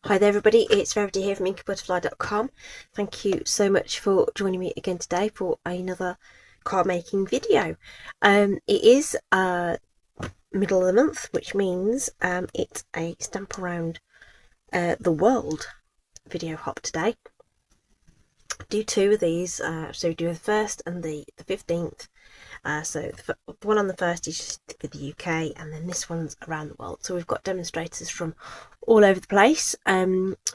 Hi there everybody, it's Verity here from inkybutterfly.com. Thank you so much for joining me again today for another card making video. It is middle of the month, which means it's a stamp around the world video hop today. Do two of these, so we do the 1st and the 15th. So the one on the 1st is just for the UK, and then this one's around the world. So we've got demonstrators from all over the place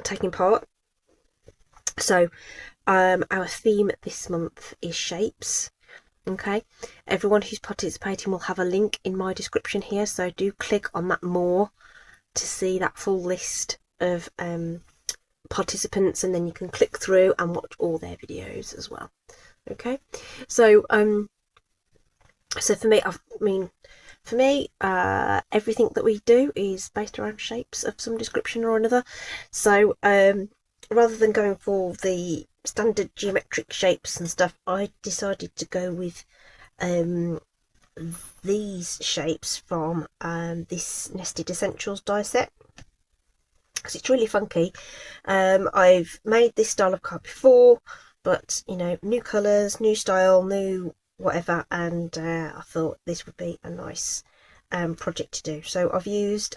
taking part. So our theme this month is shapes. Okay, everyone who's participating will have a link in my description here, so do click on that more to see that full list of participants, and then you can click through and watch all their videos as well. Okay, so for me, everything that we do is based around shapes of some description or another. So rather than going for the standard geometric shapes and stuff, I decided to go with these shapes from this Nested Essentials die set, because it's really funky. I've made this style of card before, but you know, new colours, new style, new whatever, and I thought this would be a nice project to do. So I've used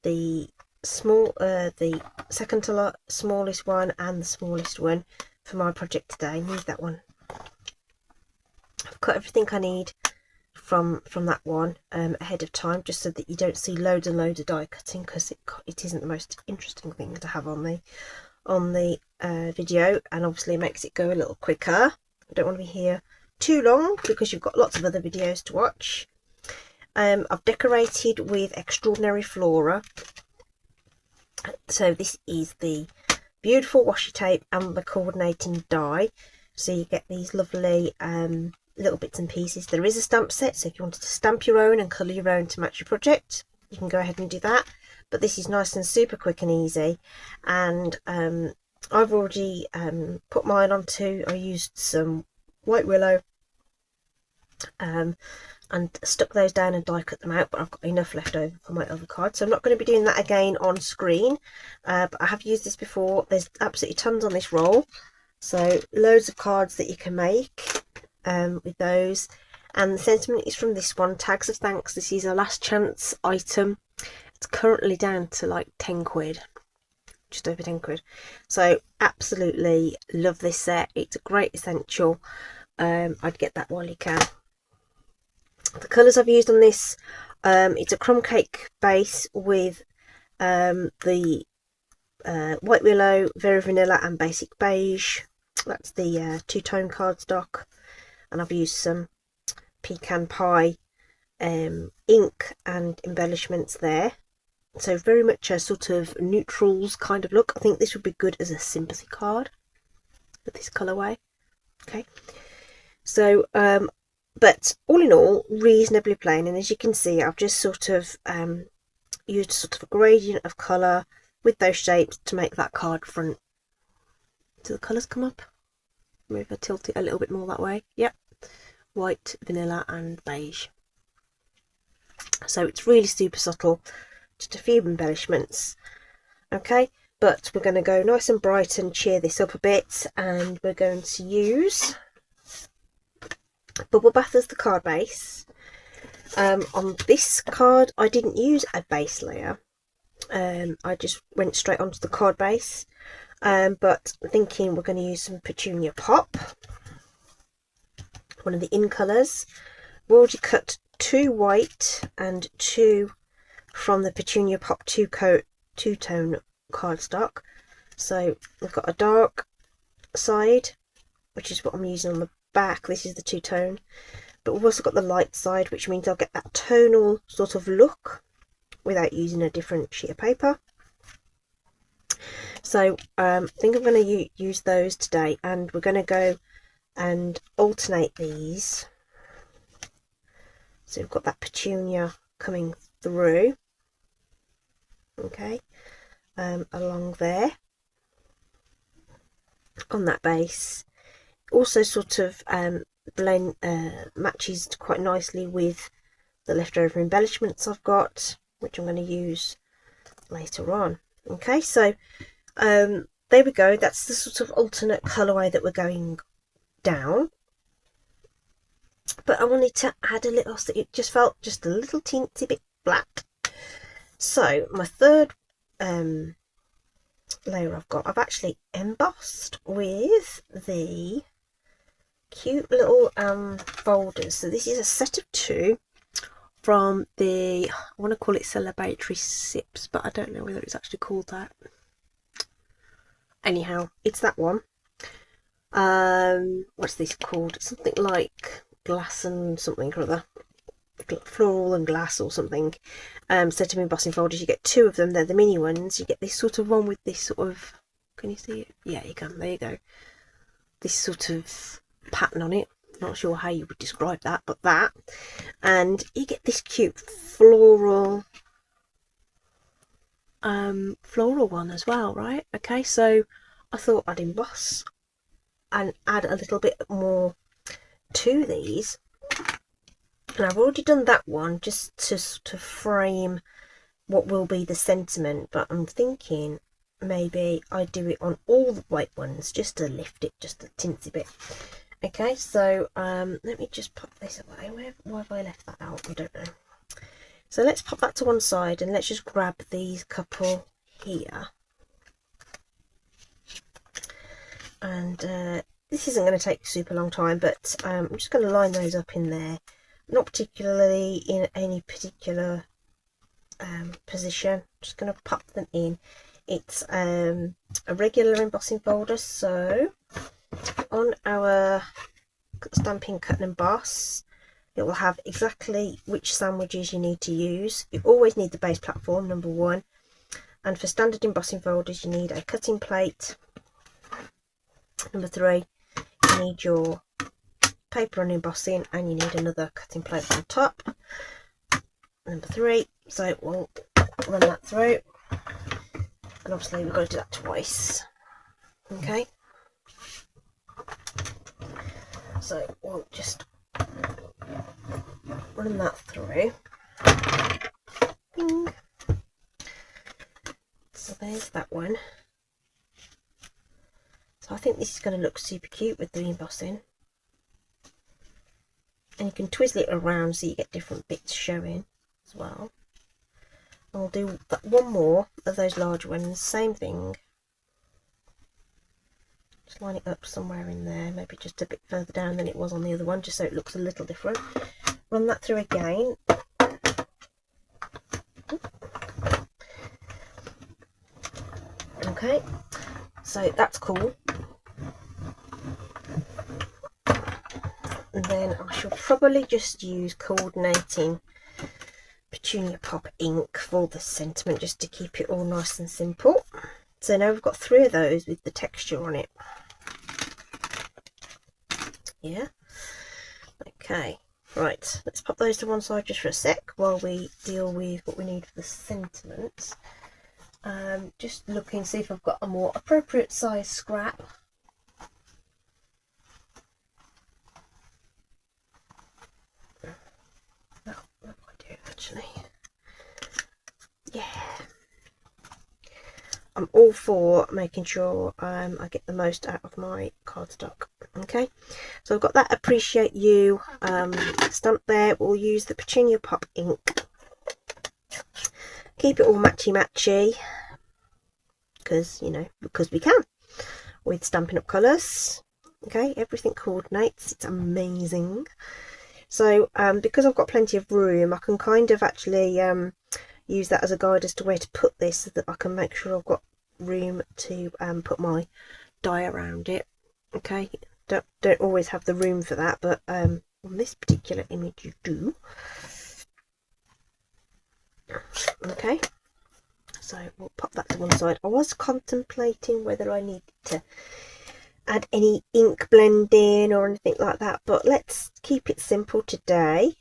the second to smallest one and the smallest one for my project today. Use that one. I've cut everything I need from that one ahead of time, just so that you don't see loads and loads of die cutting, because it isn't the most interesting thing to have on the video, and obviously it makes it go a little quicker. I don't want to be here too long because you've got lots of other videos to watch. I've decorated with Extraordinary Flora. So this is the beautiful washi tape and the coordinating die, so you get these lovely little bits and pieces. There is a stamp set, so if you wanted to stamp your own and colour your own to match your project, you can go ahead and do that, but this is nice and super quick and easy. And I've already put mine onto, I used some white willow and stuck those down and die cut them out, but I've got enough left over for my other card, so I'm not going to be doing that again on screen, but I have used this before. There's absolutely tons on this roll, so loads of cards that you can make with those. And the sentiment is from this one, Tags of Thanks. This is a last chance item. It's currently down to like 10 quid, just over 10 quid, so absolutely love this set. It's a great essential. I'd get that while you can. The colours I've used on this, it's a crumb cake base with the white willow, very vanilla and basic beige. That's the two-tone cardstock, and I've used some pecan pie ink and embellishments there, so very much a sort of neutrals kind of look. I think this would be good as a sympathy card with this colourway. Okay, so but all in all, reasonably plain, and as you can see, I've just sort of used sort of a gradient of colour with those shapes to make that card front. Do the colours come up? Maybe I tilt it a little bit more that way. Yep, white, vanilla and beige. So it's really super subtle, just a few embellishments. Okay, but we're going to go nice and bright and cheer this up a bit, and we're going to use Bubble Bath as the card base. On this card I didn't use a base layer, I just went straight onto the card base, but thinking we're going to use some Petunia Pop, one of the in colours. We already cut 2 white and 2 from the Petunia Pop two-tone cardstock. So we've got a dark side, which is what I'm using on the back. This is the two-tone, but we've also got the light side, which means I'll get that tonal sort of look without using a different sheet of paper. So I think I'm going to use those today, and we're going to go and alternate these. So we've got that petunia coming through, okay, along there on that base. Also sort of matches quite nicely with the leftover embellishments I've got, which I'm going to use later on. Okay, so there we go. That's the sort of alternate colourway that we're going down. But I wanted to add a little, so it just felt just a little teensy bit black. So my third layer I've actually embossed with the cute little folders. So this is a set of 2 from the, I want to call it Celebratory Sips, but I don't know whether it's actually called that. Anyhow, it's that one. What's this called? Something like glass and something or other, floral and glass or something. Set of embossing folders. You get 2 of them. They're the mini ones. You get this sort of one with this sort of, can you see it? Yeah, you can. There you go. This sort of pattern on it. Not sure how you would describe that, but that. And you get this cute floral one as well, right? Okay, so I thought I'd emboss and add a little bit more to these. And I've already done that one just to frame what will be the sentiment, but I'm thinking maybe I do it on all the white ones just to lift it just a tinsy bit. Okay, so let me just pop this away. Why have I left that out? I don't know. So let's pop that to one side and let's just grab these couple here. And this isn't going to take a super long time, but I'm just going to line those up in there. Not particularly in any particular position. Just going to pop them in. It's a regular embossing folder, so on our stamping, cut and emboss, it will have exactly which sandwiches you need to use. You always need the base platform, number 1, and for standard embossing folders you need a cutting plate. Number 3, you need your paper on embossing, and you need another cutting plate on top. Number 3, so we'll run that through, and obviously we've got to do that twice. Okay, so we'll just run that through. Bing. So there's that one. So I think this is going to look super cute with the embossing, and you can twizzle it around so you get different bits showing as well. I'll do one more of those large ones, same thing. Just line it up somewhere in there, maybe just a bit further down than it was on the other one, just so it looks a little different. Run that through again. Okay, so that's cool. And then I shall probably just use coordinating Petunia Pop ink for the sentiment, just to keep it all nice and simple. So now we've got 3 of those with the texture on it. Yeah. Okay, right, let's pop those to one side just for a sec while we deal with what we need for the sentiment. Just looking, see if I've got a more appropriate size scrap. Oh, what do I do actually? Yeah, I'm all for making sure I get the most out of my cardstock. Okay, so I've got that Appreciate You stamp there. We'll use the Petunia Pop ink. Keep it all matchy because, you know, because we can with Stampin' Up! Colours. Okay, everything coordinates. It's amazing. So because I've got plenty of room, I can kind of actually use that as a guide as to where to put this, so that I can make sure I've got room to put my die around it. Okay, don't always have the room for that, but on this particular image you do. Okay, so we'll pop that to one side. I was contemplating whether I needed to add any ink blending or anything like that, but let's keep it simple today.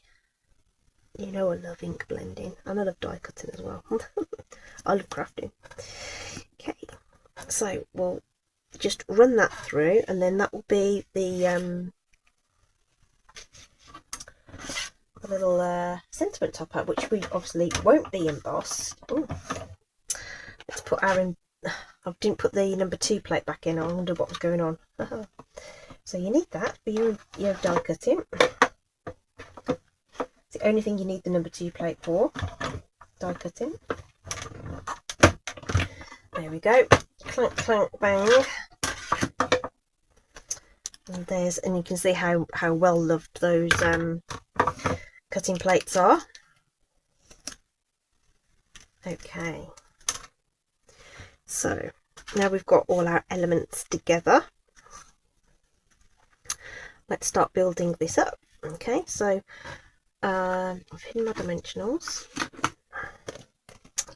You know I love ink blending, and I love die cutting as well. I love crafting. Okay, so we'll just run that through, and then that will be the little sentiment topper, which we obviously won't be embossed. Ooh. let's put our I didn't put the number 2 plate back in. I wonder what was going on. So you need that for your die cutting. It's the only thing you need the number 2 plate for, die cutting. There we go. Clank, clank, bang. And you can see how well loved those cutting plates are. Okay, so now we've got all our elements together. Let's start building this up. Okay, so I've hidden my dimensionals.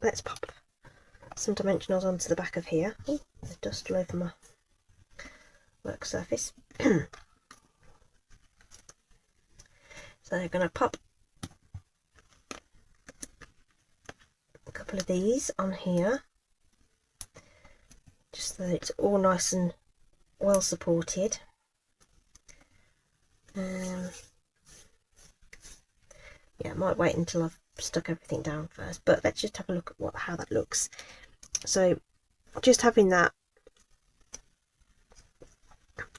Let's pop some dimensionals onto the back of here. Oh, there's dust all over my work surface. So I'm going to pop a couple of these on here, just so that it's all nice and well supported. Yeah, I might wait until I've stuck everything down first, but let's just have a look at how that looks. So just having that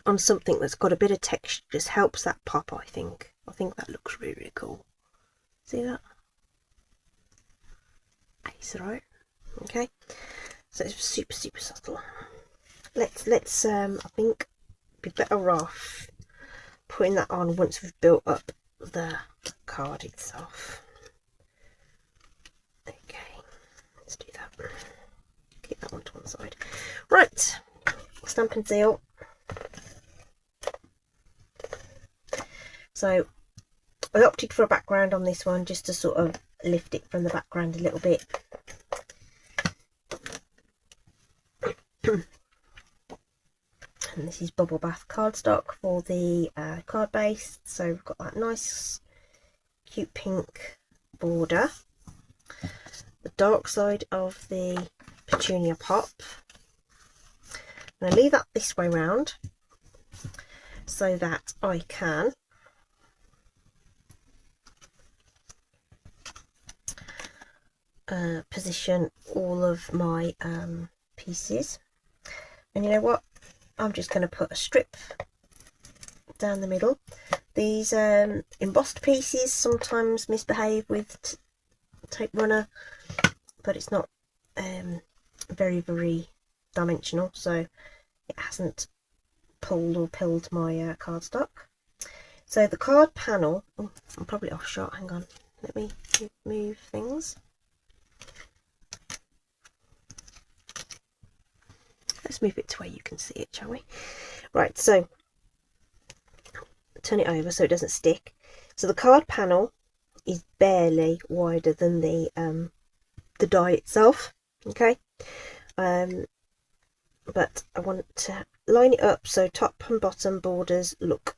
on something that's got a bit of texture just helps that pop. I think that looks really, really cool. See that? Ace, right? Okay, so it's super subtle. Let's I think be better off putting that on once we've built up the card itself. Okay, let's do that. Keep that one to one side. Right, stamp and seal. So I opted for a background on this one just to sort of lift it from the background a little bit. And this is bubble bath cardstock for the card base. So we've got that nice cute pink border. The dark side of the petunia pop. I'm going to leave that this way round so that I can position all of my pieces. And you know what, I'm just going to put a strip down the middle. These embossed pieces sometimes misbehave with tape runner, but it's not very dimensional, so it hasn't pulled or pilled my cardstock. So the card panel, oh, I'm probably off shot, hang on, let me move things. Let's move it to where you can see it, shall we? Right, so turn it over so it doesn't stick. So the card panel is barely wider than the die itself. Okay, but I want to line it up so top and bottom borders look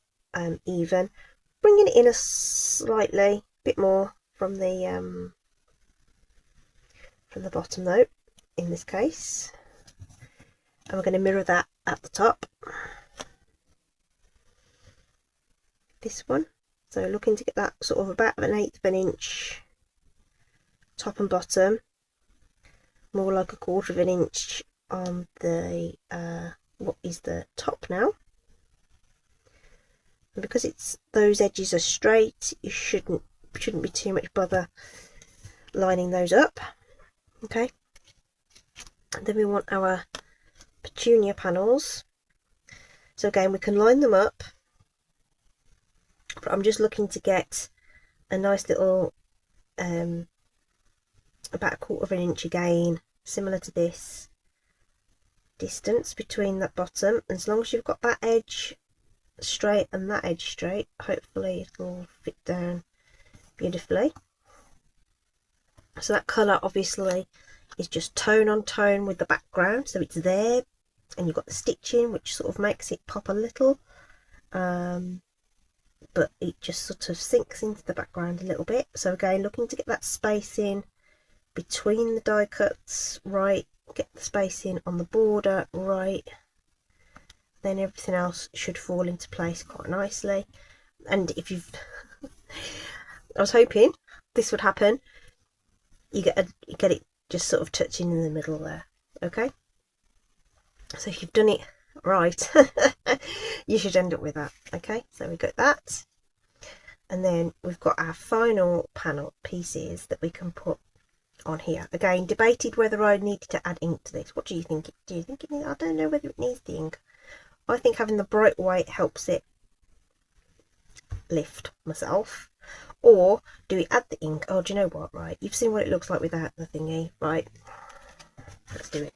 even, bringing it in a slightly bit more from the bottom though in this case. And we're going to mirror that at the top, this one. So looking to get that sort of about 1/8 of an inch top and bottom, more like 1/4 of an inch on the what is the top now. And because it's those edges are straight, you shouldn't be too much bother lining those up. Okay, and then we want our petunia panels. So again, we can line them up, but I'm just looking to get a nice little about 1/4 of an inch again, similar to this distance between that bottom. And as long as you've got that edge straight and that edge straight, hopefully it'll fit down beautifully. So that colour obviously is just tone on tone with the background, so it's there, and you've got the stitching which sort of makes it pop a little, but it just sort of sinks into the background a little bit. So again, looking to get that spacing between the die cuts right, get the spacing on the border right, then everything else should fall into place quite nicely. And if you've I was hoping this would happen, you get it just sort of touching in the middle there. Okay, so if you've done it right, you should end up with that. Okay, so we got that, and then we've got our final panel pieces that we can put on here. Again, debated whether I needed to add ink to this. What do you think? Do you think it needs? I don't know whether it needs the ink. I think having the bright white helps it lift myself. Or do we add the ink? Oh, do you know what? Right, you've seen what it looks like without the thingy. Right, let's do it.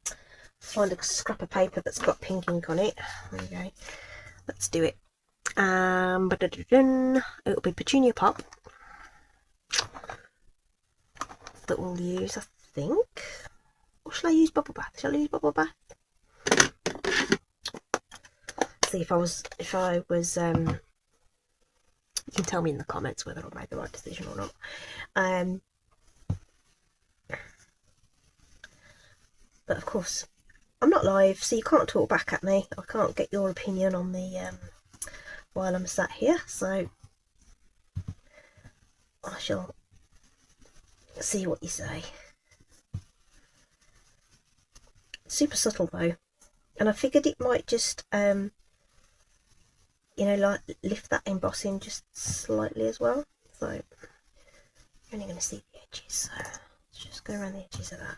Let's find a scrap of paper that's got pink ink on it. There we go. Let's do it. It'll be Petunia Pop that we'll use, I think. Or shall I use Bubble Bath? Shall I use Bubble Bath? See if I was you can tell me in the comments whether I made the right decision or not. But of course I'm not live, so you can't talk back at me. I can't get your opinion on the while I'm sat here, so I shall see what you say. Super subtle though, and I figured it might just you know, like lift that embossing just slightly as well. So you're only going to see the edges, so let's just go around the edges of that.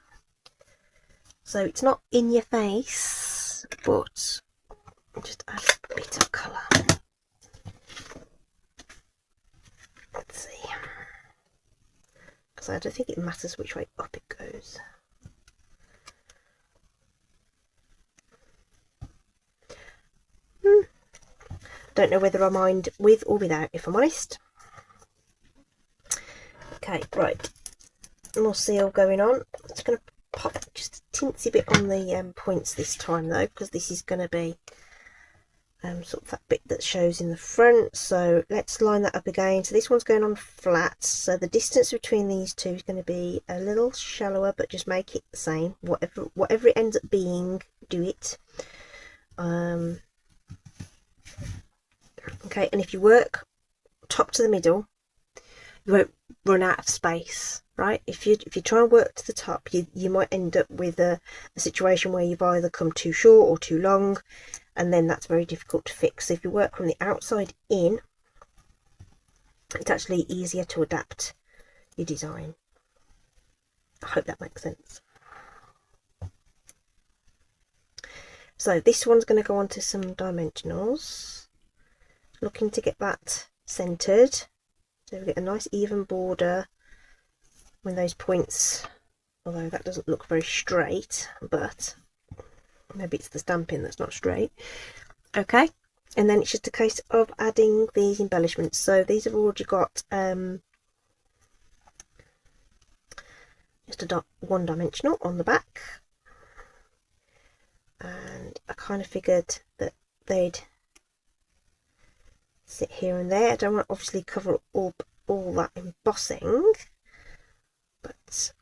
So it's not in your face, but just add a bit of colour. Let's see, because I don't think it matters which way up it goes. Don't know whether I mind with or without, if I'm honest. Okay, right, more seal going on. I'm just going to pop just a teensy bit on the points this time though, because this is going to be sort of that bit that shows in the front. So let's line that up again. So this one's going on flat, so the distance between these two is going to be a little shallower, but just make it the same. Whatever it ends up being, do it. Okay, and if you work top to the middle, you won't run out of space, right? If you try and work to the top, you might end up with a situation where you've either come too short or too long, and then that's very difficult to fix. So if you work from the outside in, it's actually easier to adapt your design. I hope that makes sense. So this one's going to go onto some dimensionals. Looking to get that centered, so we get a nice even border with those points, although that doesn't look very straight, but maybe it's the stamping that's not straight. Okay, and then it's just a case of adding these embellishments. So these have already got just a one dimensional on the back, and I kind of figured that they'd sit here and there. I don't want to obviously cover up all that embossing, but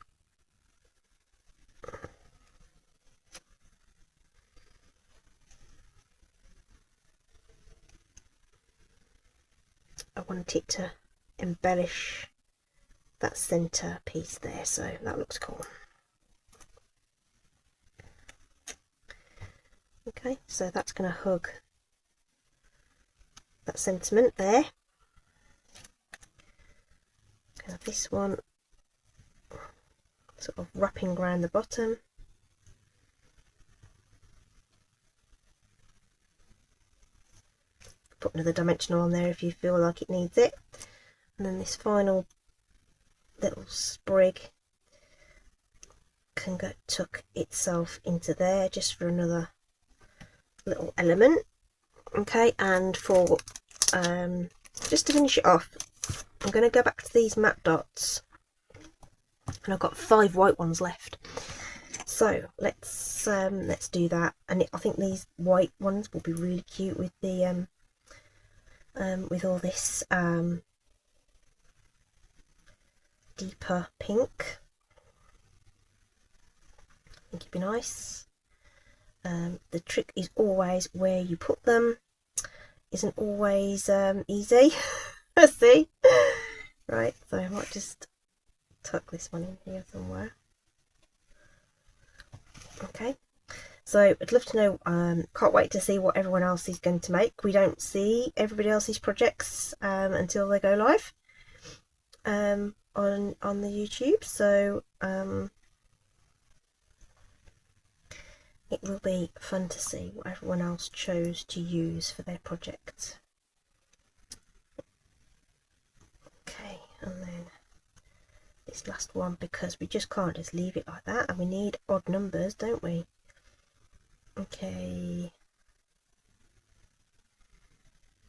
I want it to embellish that center piece there, so that looks cool. Okay, so that's going to hug that sentiment there. Kind of this one sort of wrapping around the bottom. Put another dimensional on there if you feel like it needs it, and then this final little sprig can go tuck itself into there just for another little element. Okay, and for just to finish it off, I'm going to go back to these matte dots, and I've got 5 white ones left. So let's do that, and I think these white ones will be really cute with the with all this deeper pink. I think it'd be nice. The trick is always where you put them. Isn't always easy. See? Right, so I might just tuck this one in here somewhere. Okay, so I'd love to know, can't wait to see what everyone else is going to make. We don't see everybody else's projects until they go live on the YouTube, so it will be fun to see what everyone else chose to use for their project. Okay, and then this last one, because we just can't just leave it like that, and we need odd numbers, don't we? Okay,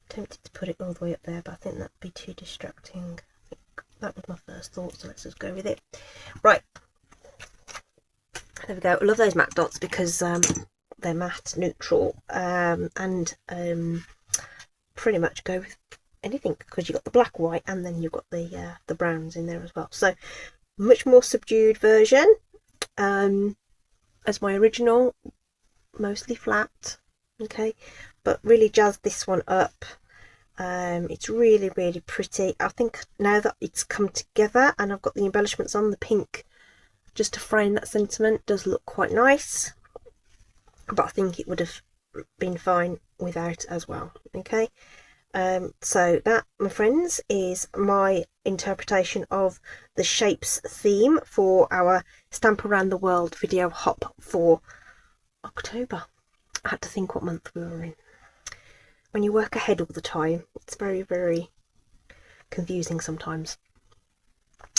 tempted to put it all the way up there, but I think that'd be too distracting. I think that was my first thought, so let's just go with it. Right, there we go. I love those matte dots because they're matte, neutral, and pretty much go with anything, because you've got the black, white, and then you've got the browns in there as well. So much more subdued version as my original, mostly flat. Okay, but really jazzed this one up. It's really, really pretty. I think now that it's come together and I've got the embellishments on, the pink just to frame that sentiment does look quite nice, but I think it would have been fine without as well. Okay, so that, my friends, is my interpretation of the shapes theme for our Stamp Around the World video hop for October. I had to think what month we were in. When you work ahead all the time, it's very, very confusing sometimes.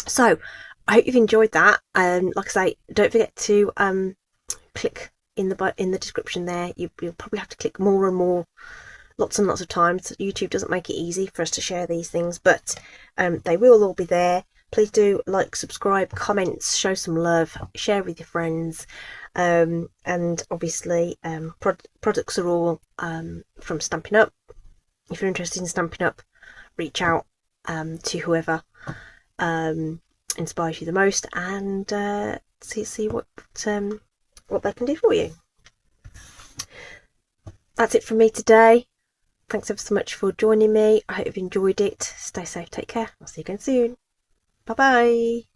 So I hope you've enjoyed that. Like I say, don't forget to click in the description there. You'll probably have to click more and more, lots and lots of times. YouTube doesn't make it easy for us to share these things, but they will all be there. Please do like, subscribe, comments, show some love, share with your friends, and obviously products are all from Stampin' Up. If you're interested in Stampin' Up, reach out to whoever inspires you the most, and see what they can do for you. That's it from me today. Thanks ever so much for joining me. I hope you've enjoyed it. Stay safe, take care. I'll see you again soon. Bye bye.